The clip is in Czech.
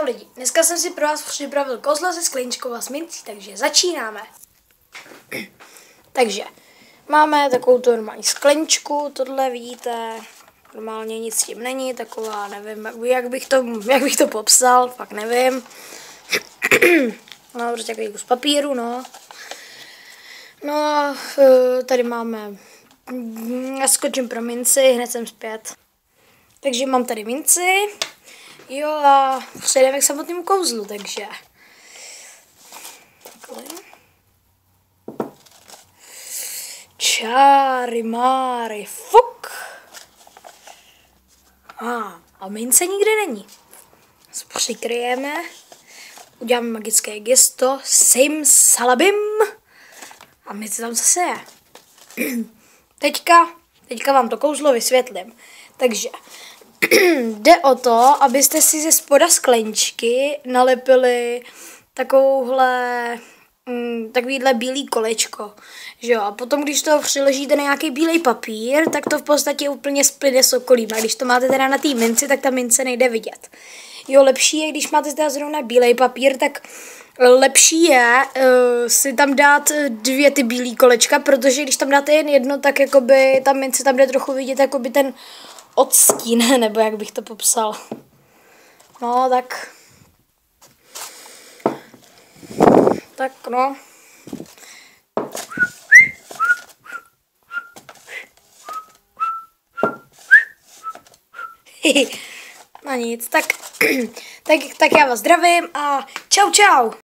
Čau lidi, dneska jsem si pro vás připravil kouzlo se skleničkou a s mincí, takže začínáme. Takže máme takovou tu normální skleničku, tohle vidíte, normálně nic s tím není, taková, nevím, jak bych to popsal, fakt nevím. No, prostě takový kus papíru, no. No a tady máme, já skočím pro minci, hned jsem zpět. Takže mám tady minci. Jo a přejdeme k samotnému kouzlu, takže. Čáry, máry, fuk. A mince nikde není. Přikryjeme. Uděláme magické gesto. Sim salabim. A mince tam zase je. Teďka vám to kouzlo vysvětlím. Takže jde o to, abyste si ze spoda skleničky nalepili takovýhle bílý kolečko. Že jo? A potom, když to přiložíte na nějaký bílej papír, tak to v podstatě úplně splyne s okolím. A když to máte teda na té minci, tak ta mince nejde vidět. Jo, lepší je, když máte teda zrovna bílej papír, tak lepší je si tam dát dvě ty bílý kolečka, protože když tam dáte jen jedno, tak jakoby ta mince tam jde trochu vidět jakoby ten odstín, nebo jak bych to popsal. No, tak no. No nic, tak já vás zdravím a čau.